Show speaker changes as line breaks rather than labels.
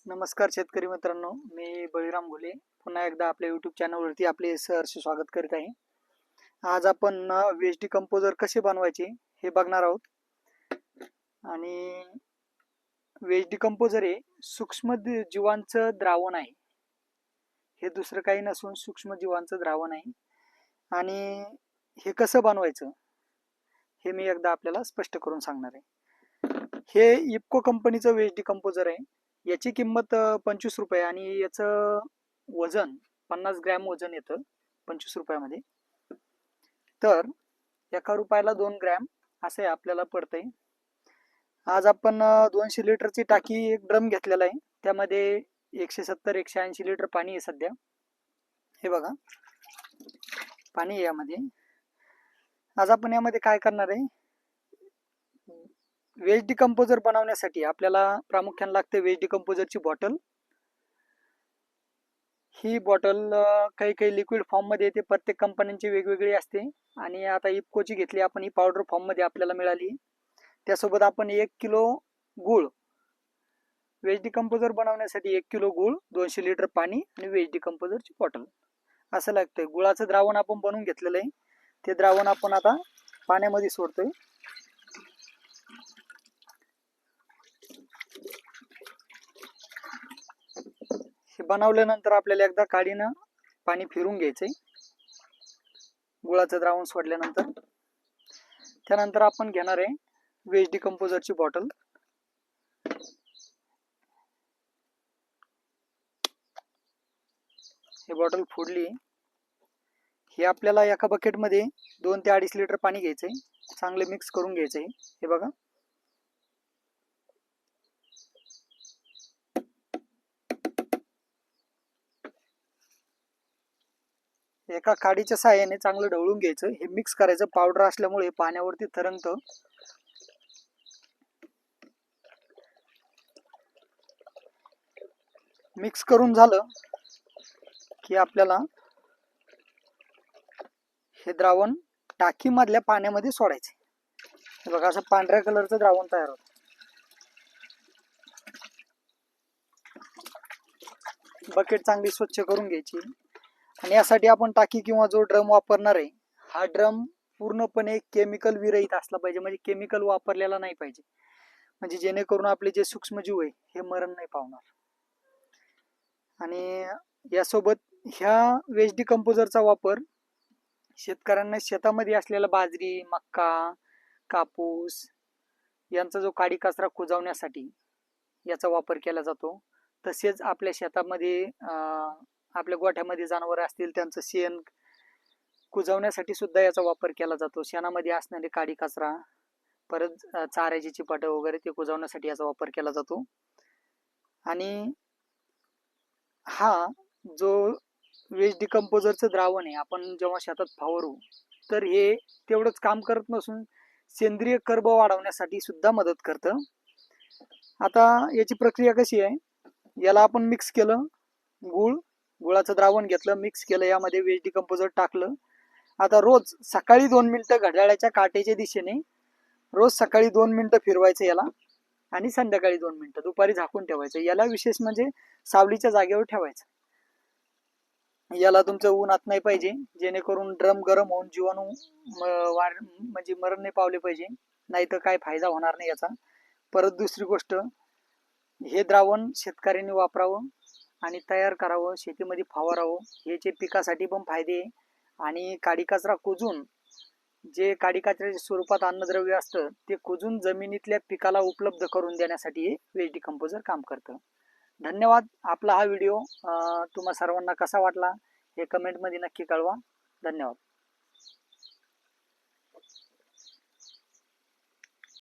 नमस्कार शेतकरी मित्रांनो, मी बळीराम घुले पुन्हा एकदा आपल्या यूट्यूब चॅनलवरती आपले सहर्ष स्वागत करीत आहे. आज आपण वेस्ट डिकम्पोजर कसे बनवायचे हे बघणार आहोत. आणि वेस्ट डिकम्पोजर हे सूक्ष्म जीवांचं द्रावण आहे. हे दुसरं काही नसून सूक्ष्म जीवांचं द्रावण आहे. आणि हे कसं बनवायचं हे मी एकदा आपल्याला स्पष्ट करून सांगणार आहे. हे इफ्को कंपनीचं वेस्ट डिकम्पोजर आहे. याची किंमत 25 रुपये आणि याचं वजन 50 ग्रॅम वजन येतं 25 रुपयामध्ये. तर 1 रुपयाला 2 ग्रॅम असे आपल्याला पडतंय. आज आपण 200 लिटरची टाकी एक ड्रम घेतलेला आहे. त्यामध्ये 170-180 लिटर पाणी आहे सध्या. हे बघा पाणी आहे यामध्ये. आज आपण यामध्ये काय करणार आहे, वेस्ट डिकम्पोजर बनवण्यासाठी आपल्याला प्रामुख्याने लागते वेस्ट डिकम्पोजरची बॉटल. ही बॉटल काही लिक्विड फॉर्म मध्ये येते. प्रत्येक कंपन्यांची वेगवेगळी असते. आणि आता इफ्कोची घेतली आपण, ही पावडर फॉर्म मध्ये आपल्याला मिळाली. त्यासोबत आपण 1 किलो गूळ, वेस्ट डिकम्पोजर बनवण्यासाठी 1 किलो गूळ, 200 लिटर पाणी आणि वेस्ट डिकम्पोजरची बॉटल असं लागतंय. गुळाचं द्रावण आपण बनवून घेतलेलं आहे. ते द्रावण आपण आता पाण्यामध्ये सोडतोय. हे बनवल्यानंतर आपल्याला एकदा काडीनं पाणी फिरून घ्यायचंय गुळाचं द्रावण सोडल्यानंतर. त्यानंतर आपण घेणार आहे वेस्ट डिकम्पोजरची बॉटल. ही बॉटल फोडली. हे आपल्याला एका बकेटमध्ये 2 ते 2.5 लिटर पाणी घ्यायचंय. चांगले मिक्स करून घ्यायचंय. हे बघा एका काडीच्या साहाय्याने चांगलं ढवळून घ्यायचं. हे मिक्स करायचं. पावडर असल्यामुळे पाण्यावरती तरंगतं. मिक्स करून झालं की आपल्याला हे द्रावण टाकीमधल्या पाण्यामध्ये सोडायचे. हे बघा असं पांढऱ्या कलरचं द्रावण तयार होतं. बकेट चांगली स्वच्छ करून घ्यायची. आणि यासाठी आपण टाकी किंवा जो ड्रम वापरणार आहे, हा ड्रम पूर्णपणे केमिकल विरहित असला पाहिजे. म्हणजे केमिकल वापरलेला नाही पाहिजे. म्हणजे जेणेकरून आपले जे सूक्ष्मजीव आहे हे मरण नाही पावणार. आणि यासोबत ह्या वेस्ट डिकम्पोजरचा वापर शेतकऱ्यांना शेतामध्ये असलेला बाजरी, मक्का, कापूस यांचा जो काडी कचरा कुजवण्यासाठी याचा वापर केला जातो. तसेच आपल्या शेतामध्ये आपल्या गोठ्यामध्ये जनावर असतील त्यांचं शेण कुजवण्यासाठी सुद्धा याचा वापर केला जातो. शेणामध्ये असणारे काडी कचरा, परत चाऱ्याची चिपाट वगैरे ते कुजवण्यासाठी याचा वापर केला जातो. आणि हा जो वेस्ट डिकम्पोजरचं द्रावण आहे आपण जेव्हा शेतात फवारू तर हे तेवढंच काम करत नसून सेंद्रिय कर्ब वाढवण्यासाठी सुद्धा मदत करतं. आता याची प्रक्रिया कशी आहे, याला आपण मिक्स केलं. गुळाचं द्रावण घेतलं, मिक्स केलं, यामध्ये वेस्ट डिकम्पोजर टाकलं. आता रोज सकाळी 2 मिनिटं घड्याळाच्या काटेच्या दिशेने रोज सकाळी 2 मिनिटं फिरवायचं याला आणि संध्याकाळी 2 मिनिटं, दुपारी झाकून ठेवायचं. याला विशेष म्हणजे सावलीच्या जागेवर ठेवायचं. याला तुमचं उन्हात नाही पाहिजे, जेणेकरून ड्रम गरम होऊन जीवाणू म्हणजे मरण नाही पावले पाहिजे. नाही तर काय फायदा होणार नाही याचा. परत दुसरी गोष्ट, हे द्रावण शेतकऱ्यांनी वापरावं आणि तयार करावं, शेतीमध्ये फवारावं. याचे पिकासाठी पण फायदे. आणि काडी कचरा कुजून जे काडी कचऱ्याच्या स्वरूपात अन्नद्रव्य असतं ते कुजून जमिनीतल्या पिकाला उपलब्ध करून देण्यासाठी हे वेस्ट डिकम्पोजर काम करतं. धन्यवाद. आपला हा व्हिडिओ तुम्हा सर्वांना कसा वाटला हे कमेंटमध्ये नक्की कळवा. धन्यवाद.